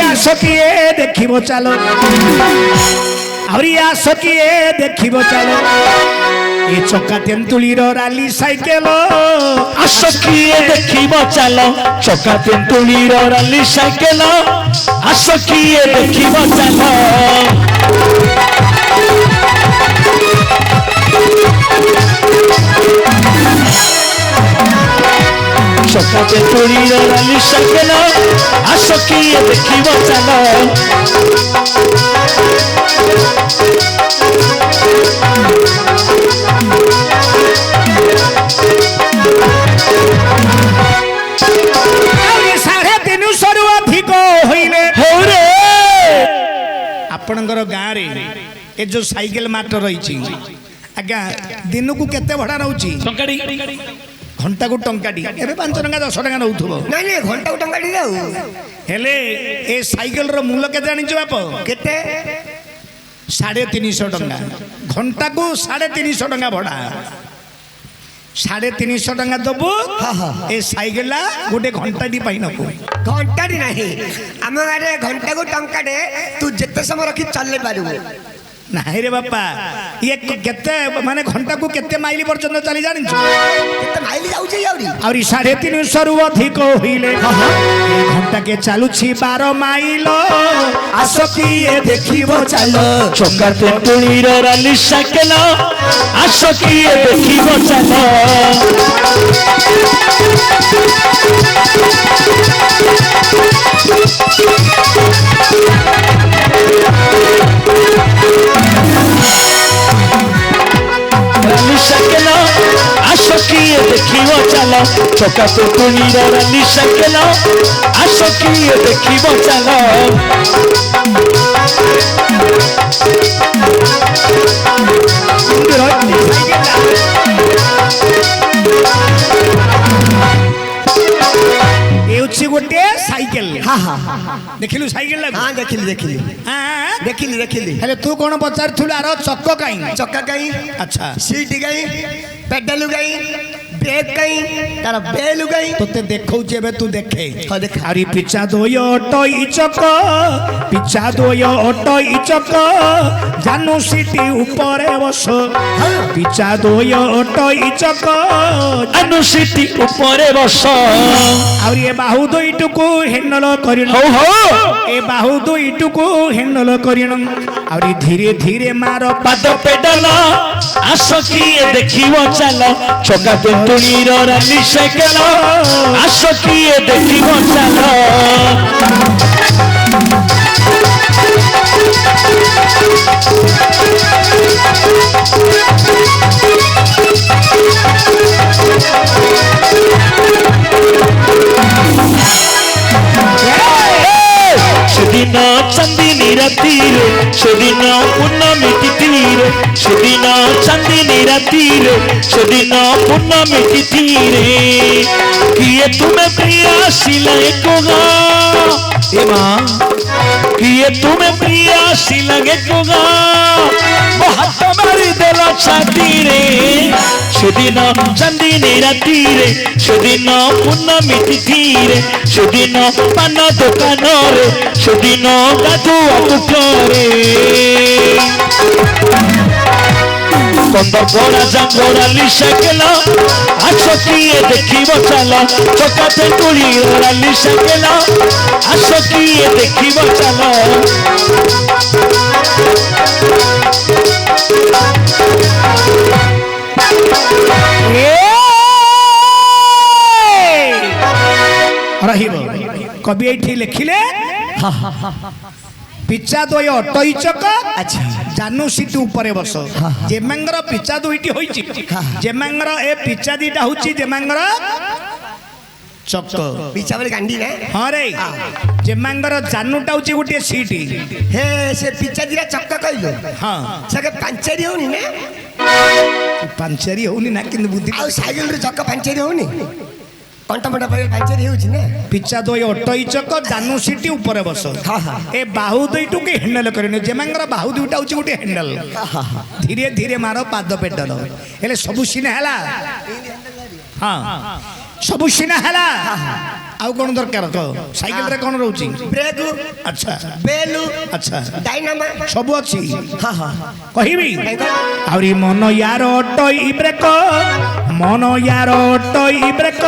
आस किए देखिबो चलो आस किए देखिबो चलो ए चक्का तेंतुलीर राली साइकेल आस किए देखिबो चलो चक्का तेंतुलीर राली साइकेल आस किए देखिबो चलो चक्का तेंतुलीर राली साइकेल आस किए देखिबो चलो आपणकर गाँव रे ए जो साइकिल मार्ट रही आज्ञा दिन को केते भड़ा रोची घंटा को टंकाटी एबे 5 टंका 10 टंका नउथबो नहीं नहीं घंटा को टंकाटी जाऊ हेले ए साइकिल रो मूल्य केते जानिछ बाप केते 350 टंका घंटा को 350 टंका भड़ा 350 टंका दबो ए साइकिल गोटे घंटाटी पाई नबो घंटाटी नहीं आम गारे घंटा को टंकाटे तू जेते समय रखी चले पारबो नहीं रे बापा ये केते माने घंटा को केते माइल पर्यंत चली जानि केते माइल जाउ छै आउरी 350 रु अधिक होइले घंटा के चालुछि 12 माइल आस किए देखिबो चलो चक्का तेंतुलीर राली साइकेल आस किए देखिबो चलो राली साइकेल आस किए देखिबो चलो चक्का तेंतुलीर राली साइकेल आस किए देखिबो चलो गोटे साइकिल देखिलु साइकिल हाँ देखिली देखिली देखिली देखिली हेले तू कौन पचार आर चक्क कहीं चक्का कहीं अच्छा सीट गई पेडल गई ब्रेक कहीं तार बेल गई तोते देखौ जेबे तू देखे हाँ देख अरे पिछा दोय ऑटो ई चक्क पिछा दोय ऑटो ई चक्क जानू सीटी ऊपर बस पिछा दोय ऑटो ई चक्क जानू सीटी ऊपर बस और ये बाहु दुईटुकु हैंडल करिन हो हो ए बाहु दुईटुकु हैंडल करिन और धीरे धीरे मारो पाद पेडल आस किए देखिबो चलो चक्का तेंतुलीर राली साइकेल आस किए देखिबो चलो সেদিন চাঁদিনী রাতিরে সেদিন পূর্ণমী তিথিরে সেদিন চাঁদিনী রাতিরে সেদিন পূর্ণমী তিথিরে কিয়ে তুমি প্রিয়া সিলাই কোগা এ মা কিয়ে তুমি প্রিয়া সিলাগে কোগা হাত মারি দেল ছাতিরে সেদিন চাঁদিনী রাতিরে সেদিন পূর্ণমী তিথিরে সেদিন পান দোকানরে সেদিন গাধুয়া পুকুরে কন্দ পড়া জাঙ্গরালি সাইকেল আস কিয়ে দেখিব চলো চক্কা তেঁতুলীর রালি সাইকেল আস কিয়ে দেখিব চলো कवि ये लिखिले पिचा दोय ऑटोई चक अच्छा जानू सीट ऊपर बस जेमांगर पिचा दुईटी होईची जेमांगर ए पिचा दीटा होची जेमांगर चक पिचा वाली गांडी रे हां रे जेमांगर जानूटा होची गोटे सीट हे से पिचा दीरा चक्का कइलो हां सके पंचरी होनी ने पंचरी होनी ना किंतु बुद्धि आ साइकिल रे चक्का पंचरी होनी कंटमटा पर पंचरी होची ने पिचा दोय ऑटोई चक जानू सीट ऊपर बस ए बाहु दुईटू के हैंडल करने जेमांगर बाहु दुईटा होची गोटे हैंडल धीरे धीरे मारो पाद पेडल हेले सब सीना हला हां सब सीना हला ଆଉ କ'ଣ ଦରକାର କହ ସାଇକେଲରେ କ'ଣ ରହୁଛି ବ୍ରେକ୍ ଆଚ୍ଛା ବେଲୁ ଆଚ୍ଛା ଡାଇନାମା ସବୁ ଅଛି ହଁ ହଁ କହିବି ଆହୁରି ମନ ୟାର ଅଟଇ ବ୍ରେକ ମନ ୟାର ଅଟଇ ବ୍ରେକ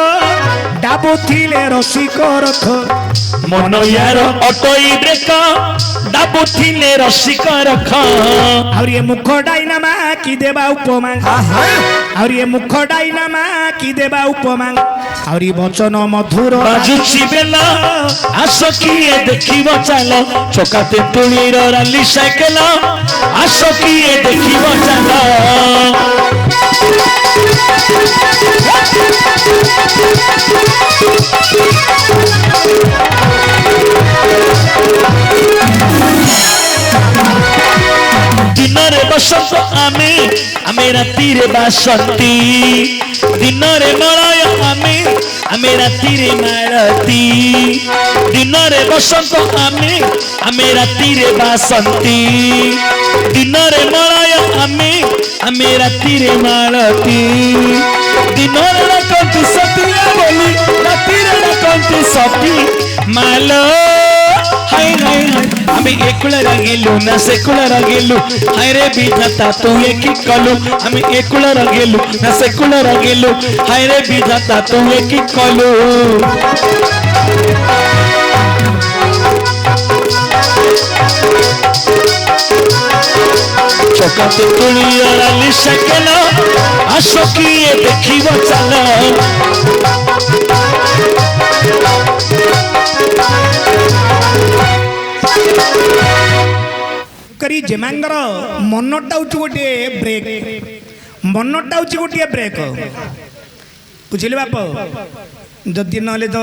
ଡାବୁଥିଲେ ରସିକ ରଥ ମନ ୟାର ଅଟଇ ବ୍ରେକ ଡାବୁଥିଲେ ରସିକ ରଖ ଆହୁରି ଏ ମୁଖ ଡାଇନାମା କି ଦେବା ଉପମା ଆହୁରି ଏ ମୁଖ ଡାଇନାମା କି ଦେବା ଉପମା ଆହୁରି ବଚନ ମଧୁର ବାଜୁଛି ବେଲ ଆସ କିଏ ଦେଖିବ ଚାଲ ଚକା ତେନ୍ତୁଳିର ରାଲି ସାଇକେଲ ଆସ କିଏ ଦେଖିବ ଚାଲ ଦିନରେ ବସନ୍ତ ଆମେ ରାତିରେ ବାସନ୍ତୀ ଦିନରେ ମଳୟ ଆମେ ରାତିରେ ମାଳତୀ ଦିନରେ ବସନ୍ତ ଆମେ ରାତିରେ ବାସନ୍ତୀ ଦିନରେ ମଳୟ ଆମେ ରାତିରେ ମାଳତୀ ଦିନରେ ଡାକନ୍ତି ସତିଆ ବୋଲି ରାତିରେ ଡାକନ୍ତି ସତୀ ମାଲ হাই হাই হাই আমি একুলা রাগিলু না সেকুলা রাগিলু হাই রে বিধাতা তুই কি কলু আমি একুলা রাগিলু না সেকুলা রাগিলু হাই রে বিধাতা তুই কি কলু চকাতে তুলিয়া রালি সাইকেল আস কিয়ে দেখিব চাল କରି ଯେମାଙ୍କର ମନଟା ହଉଛି ଗୋଟିଏ ବ୍ରେକ୍ ମନଟା ହଉଛି ଗୋଟିଏ ବ୍ରେକ୍ ବୁଝିଲେ ବାପ ଯଦି ନହେଲେ ତ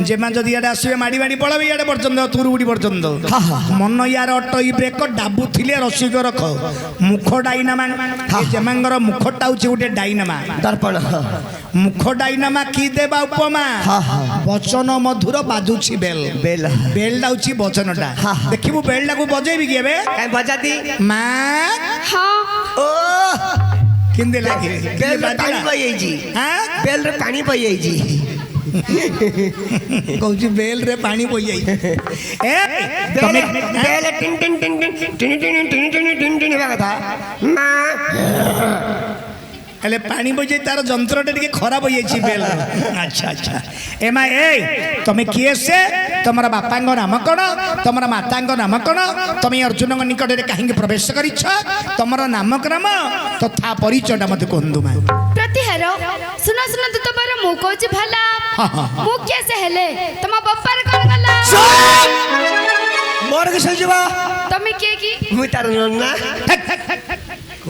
ଯେମା ଯଦି ଇଆଡ଼େ ଆସିବେ ମାଡ଼ି ମାଡ଼ି ପଳାବେ ଇଆଡ଼େ ପର୍ଯ୍ୟନ୍ତ ତୁରୁଗୁଡ଼ି ପର୍ଯ୍ୟନ୍ତ ମନ ୟାର ଅଟଇ ବ୍ରେକ୍ ଡାବୁଥିଲେ ରସିକ ରଖ ମୁଖ ଡାଇନାମା ଯେମାଙ୍କର ମୁଖଟା ହଉଛି ଗୋଟେ ଡାଇନାମା ଦର୍ପଣ ମୁଖ ଡାଇନାମା କି ଦେବା ଉପମା ବଚନ ମଧୁର ବାଜୁଛି ବେଲ ବେଲ ବେଲଟା ହଉଛି ବଚନଟା ଦେଖିବୁ ବେଲଟାକୁ ବଜେଇବି କି ଏବେ କାଇଁ ବଜାତି ମା ଓ କେମିତି ଲାଗେ ବେଲରେ ପାଣି ବହିଯାଇଛି ବେଲରେ ପାଣି ବହିଯାଇଛି କହୁଛି ବେଲରେ ପାଣି ବହିଯାଇଛି ବେଲ ଟିନ୍ ଟିନ୍ ଟିନ୍ ଟିନ୍ ଟିଣି ଟିଣି ଟିଣି ଟିଣି ଟିଣି ଟିଣି ହେବା କଥା ମା ହେଲେ ପାଣି ବହିଯାଇ ତାର ଯନ୍ତ୍ରଟା ଟିକେ ଖରାପ ହେଇଯାଇଛି ବେଲ ଆଚ୍ଛା ଆଚ୍ଛା ଏମା ଏ ତମେ କିଏ ସେ ତମର ବାପାଙ୍କ ନାମ କ'ଣ ତମର ମାତାଙ୍କ ନାମ କ'ଣ ତମେ ଅର୍ଜୁନଙ୍କ ନିକଟରେ କାହିଁକି ପ୍ରବେଶ କରିଛ ତମର ନାମକ୍ରମ ତଥା ପରିଚୟଟା ମୋତେ କୁହନ୍ତୁ ମା ପ୍ରତିହାର ଶୁଣ ଶୁଣ ତୁ ତମର ମୁଁ କହୁଛି ଭଲ ମୁଁ କିଏ ସେ ହେଲେ ତମ ବାପାର କ'ଣ ଗଲା ମୋର କି ସହିଯିବ ତମେ କିଏ କି ମୁଁ ତାର ନନା